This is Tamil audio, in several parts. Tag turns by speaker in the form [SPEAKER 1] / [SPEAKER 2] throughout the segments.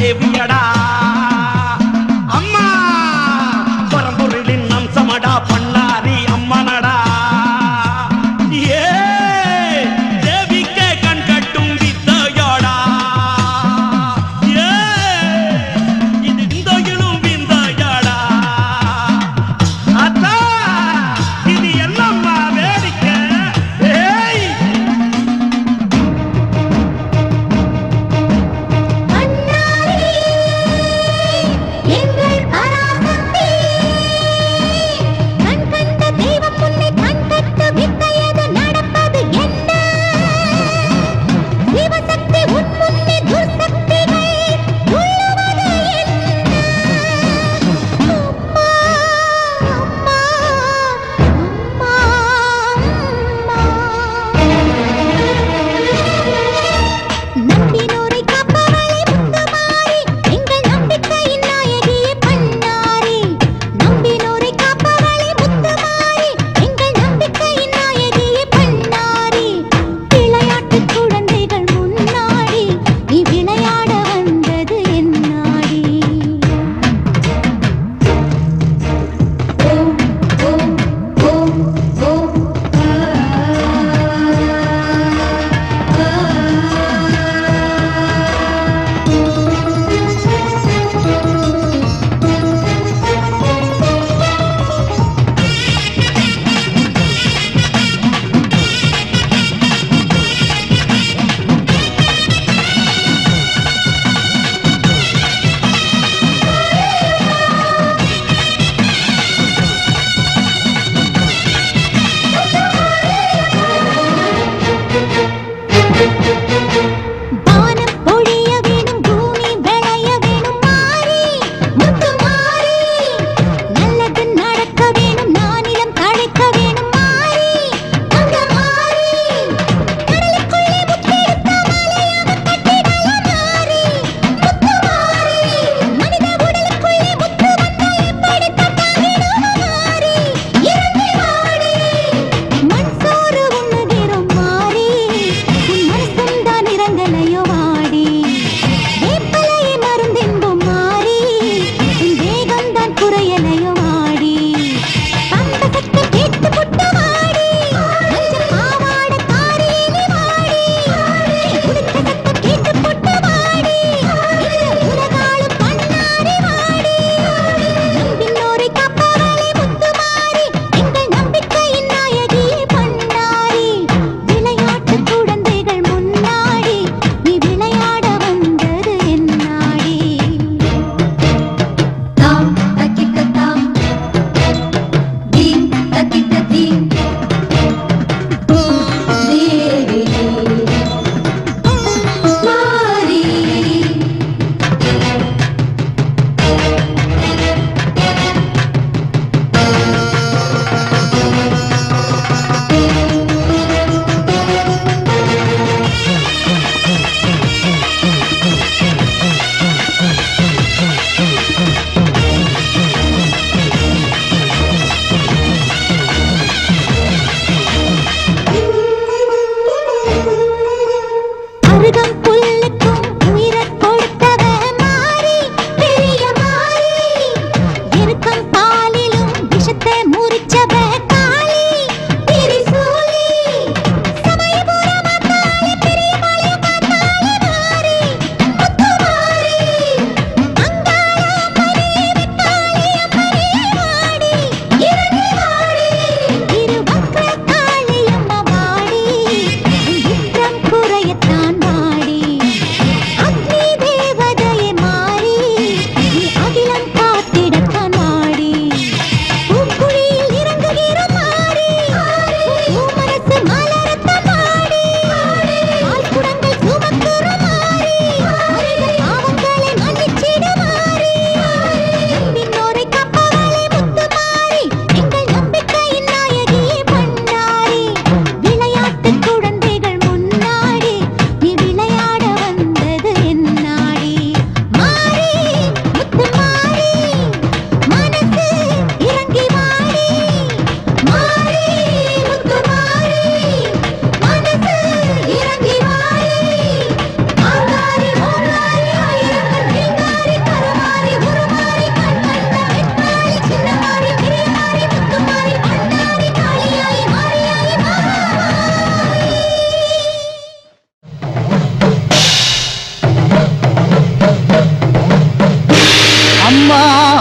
[SPEAKER 1] தேவியடா அம்மா பரம்பொருளின் அம்சமடா பண்ணாரி அம்மனடா ஏ தேவிக்கே கண் கட்டும் வித்தையோடா ஏ இது விந்தையிலும் விந்தையோடா அத்தா இது எல்லாம்மா வேடிக்கை ஏய்
[SPEAKER 2] பண்ணாரி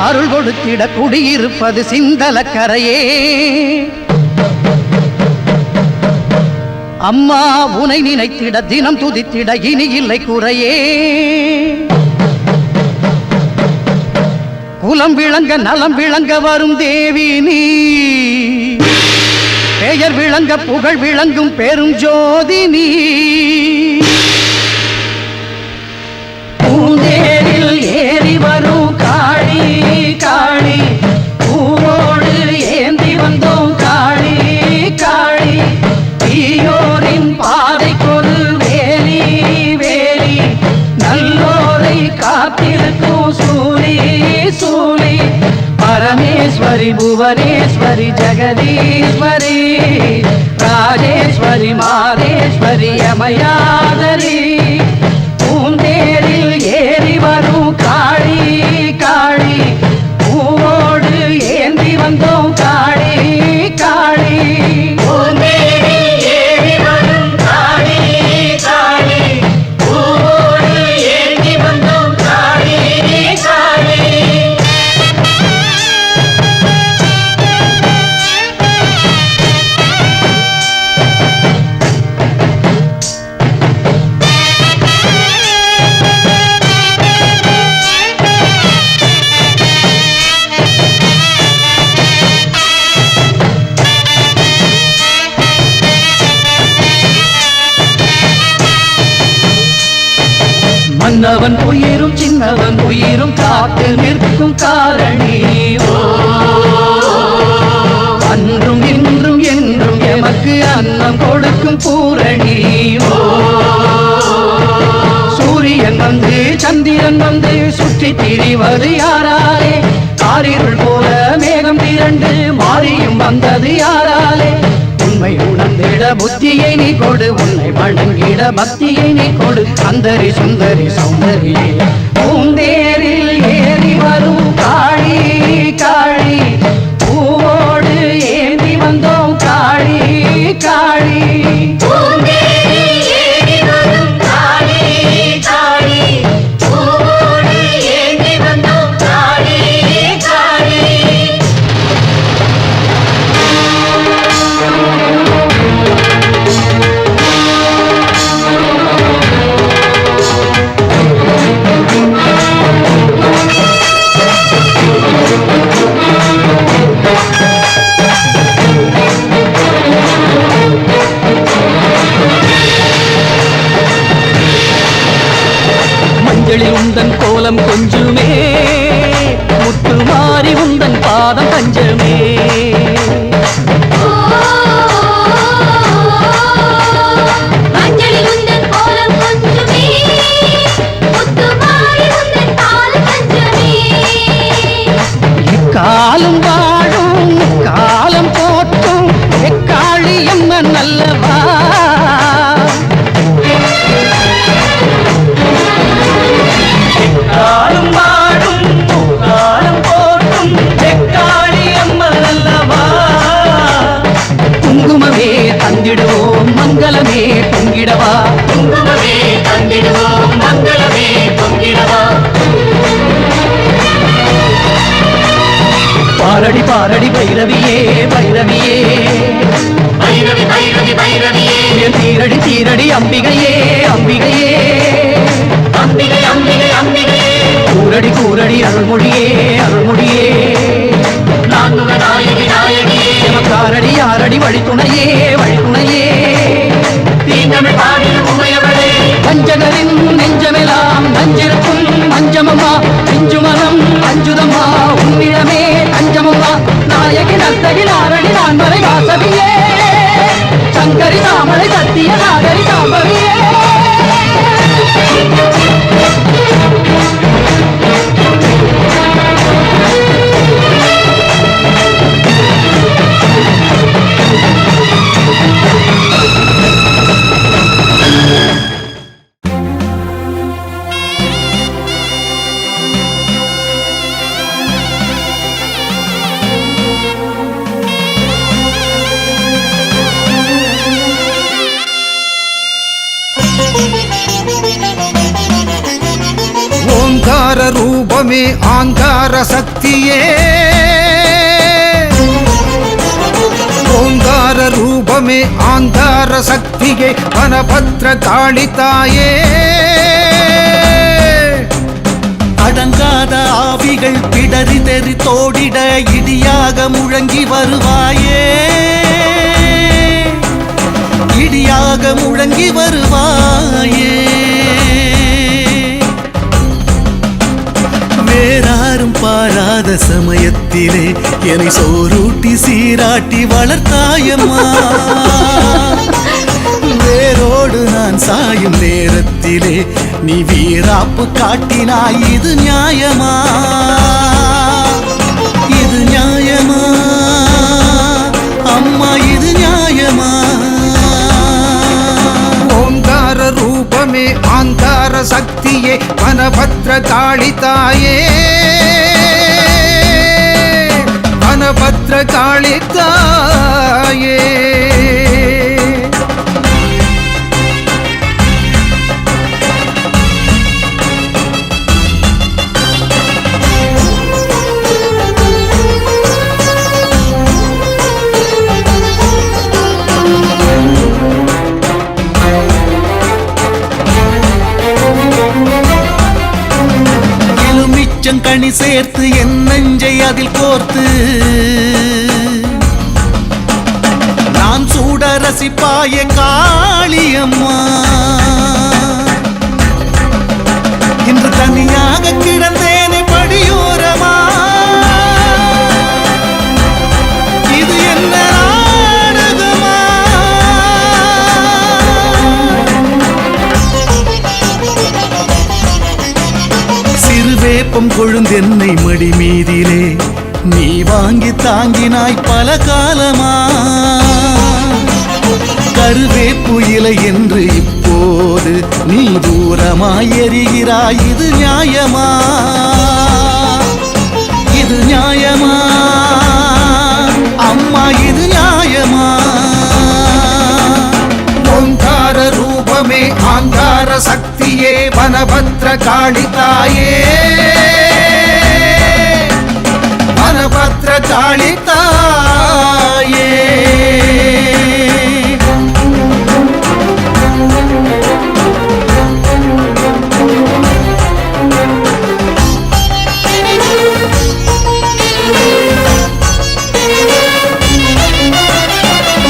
[SPEAKER 2] அருள் கொடுத்திட குடியிருப்பது சிந்தலக்கரையே. அம்மா உனை நினைத்திட தினம் துதித்திட இனி இல்லை குறையே. குலம் விளங்க நலம் விளங்க வரும் தேவி நீ, பெயர் விளங்க புகழ் விளங்கும் பெரும் ஜோதி நீ. பூந்தேரில் ஏறி வரும் காளி காளி, பூவோடு ஏந்தி வந்தோம் காளி காளி. தீயோரின் பாதைக்கொரு வேலி வேலி, நல்லோரை காத்திருக்கும் சூரி சூரி. பரமேஸ்வரி புவனேஸ்வரி ஜெகதீஸ்வரி, ராஜேஸ்வரி மாதேஸ்வரி அமயாதரி. பூந்தேரில் ஏறி வரும் காளி காளி, பூவோடு ஏந்தி வந்தோம் காளி காளி. பூந்தேரில் ஏறி வரும் காளி காளி, பூவோடு ஏந்தி வந்தோம் காளி காளி. மன்னவன் உயிரும் சின்னவன் உயிரும் காத்து நிற்கும் காரணி. அன்றும் இன்றும் என்றும் எமக்கு அன்னம் கொடுக்கும் பூரணி. சூரியன் வந்து சந்திரன் வந்து சுற்றி திரிவது யாராலே? காரிருள் போல மேகம் திரண்டு மாறியும் வந்தது யாராலே? உண்மை உணர்ந்திட புத்தியை நீ கொடு, உன்னை வணங்கிட பக்தியை நீ கொடு. அந்தரி சுந்தரி சௌந்தரியே, பூந்தேரில் ஏறி வரும் காளி காளி, பூவோடு ஏந்தி வந்தோம் காளி காளி. மஞ்சளில் உந்தன் கோலம் கொஞ்சுமே, முத்து மாறி உந்தன் பாதம் பஞ்சமே. காலம் வாழும் காலம் போற்றும் எக்காளி அம்மன் அல்லவா. காலம் வாழும் காலம் போற்றும் எக்காளி அம்மன் அல்லவா. குங்குமமே தந்திடுவோம் மங்களமே பொங்கிடவா. குங்குமமே தந்திடுவோம் மங்களமே பொங்கிடவா. பாரடி பாரடி பைரவியே பைரவியே, பைரவி பைரவி பைரவியே. தீரடி தீரடி அம்பிகையே அம்பிகையே, அம்பிகை அம்பிகை அம்பிகையே. கூரடி கூரடி அருள்மொழியே அருள்மொழியே. நான்முக நாயகி நாயகியே, காரடி ஆரடி வழித்துணையே வழித்துணையே. தீங்கமிழ் பாடிடும் உமையவளே, பஞ்சகரின் நெஞ்சமெல்லாம் நஞ்சிருக்கும் பஞ்சமம்மா. நெஞ்சுமனம் அஞ்சுதம்மா உன்னிடமே தஞ்சமம்மா. நாயகி நர்த்தகி நாரணி நான்மறை வாசவியே, சங்கரி தாமரை சத்திய நாகரி சாம்பவியே.
[SPEAKER 3] ரூபமே ஆங்கார சக்தியே ஓங்கார ரூபமே ஆங்கார சக்தியே வனபத்ர காளிதாயே
[SPEAKER 4] அடங்காத ஆவிகள் பிடரி தெறி தோடிட இடியாக முழங்கி வருவாயே இடியாக முழங்கி வருவாயே வேறாரும் பாராத சமயத்திலே என்னை சோரூட்டி சீராட்டி வளர்த்தாயம்மா வேரோடு நான் சாயும் நேரத்திலே நீ வீராப்பு காட்டினாய் இது நியாயமா இது நியாயமா அம்மா இது நியாயமா
[SPEAKER 3] ஓங்கார ரூபமே ஆங்கார சக்தியே வனபத்ர காளிதாயே வனபத்ர காளிதாயே
[SPEAKER 4] கனி சேர்த்து என் நெஞ்சை அதில் கோர்த்து நான் சூட ரசிப்பாய காளியம்மா இன்று தனியாக கிடந்தேனே படியோரமா இது என்ன நாடகமா சிறுவேப்பம் கொழுந்தென்னை மடி மீதிலே நீ வாங்கி தாங்கினாய் பல காலமா கருவேப்பு இலை என்று இப்போது நீ தூரமாய் எரிகிறாய் இது நியாயமா இது நியாயமா அம்மா இது நியாயமா
[SPEAKER 3] ஓங்கார ரூபமே ஆங்கார சக்தியே வனபத்ர காளிதாயே வனபத்ர காளிதாயே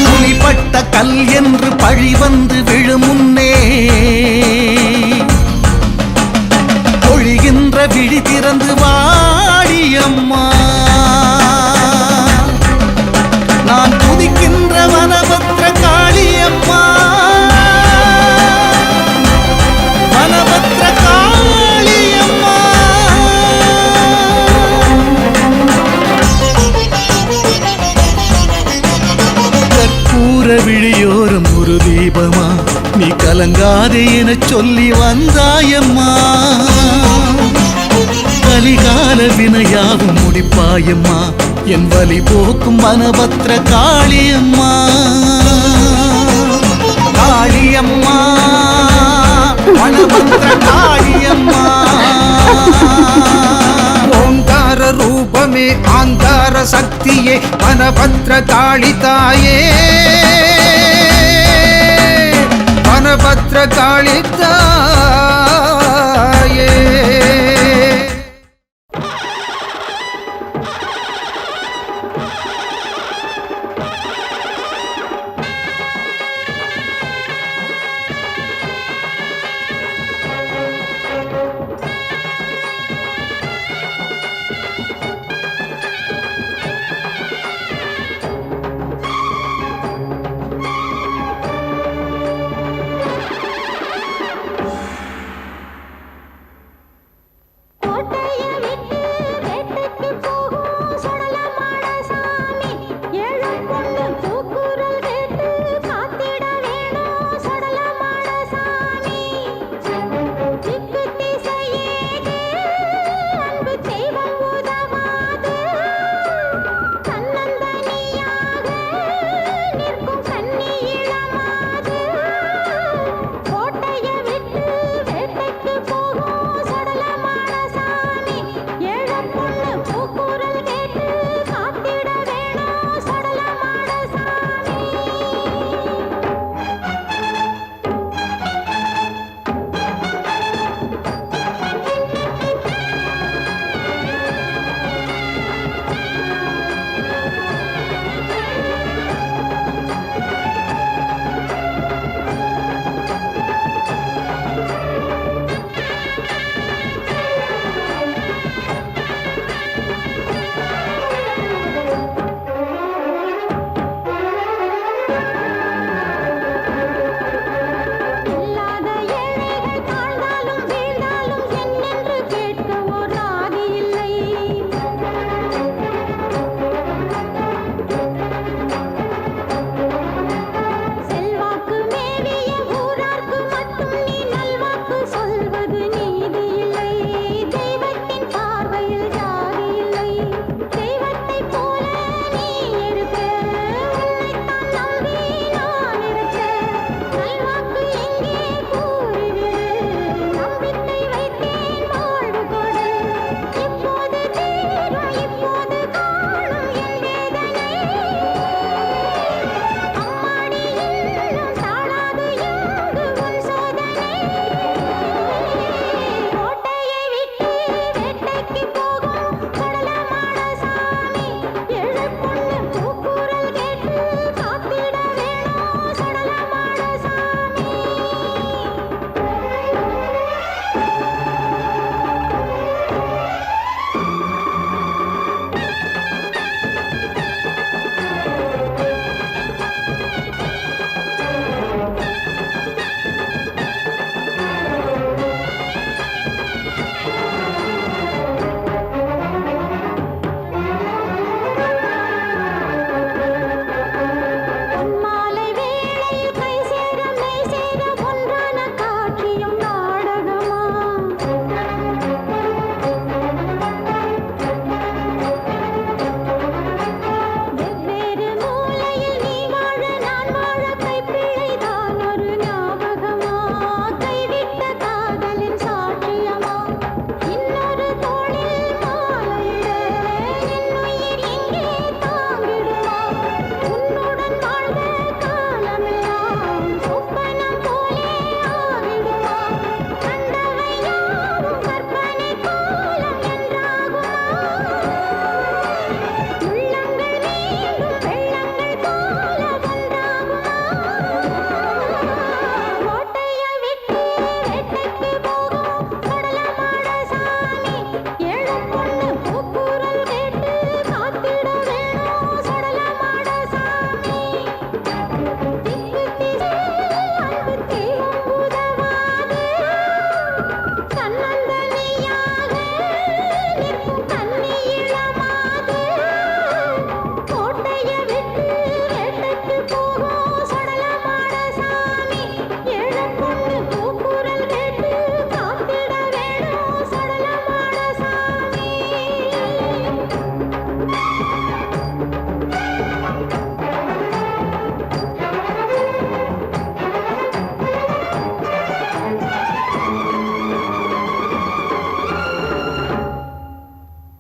[SPEAKER 4] புலிப்பட்ட கல் என்று பழி வந்து விழும் முன்னே பொழிகின்ற விழி திறந்து வாடியம்மா நான் துதிக்கின்ற வனபத்ர காளியம்மா வனபத்ர காளியம்மா கற்பூர விழியோரம் ஒரு தீபமா நீ கலங்காதே என சொல்லி வந்தாயம்மா கலிகால வினையாவும் முடிப்பாயம்மா என் வலி போக்கும் வனபத்ர காளியம்மா காளியம்மா வனபத்ர காளியம்மா
[SPEAKER 3] ஓங்கார ரூபமே ஆங்கார சக்தியே வனபத்ர காளிதாயே வனபத்ர காளிதாயே
[SPEAKER 5] கோட்டையை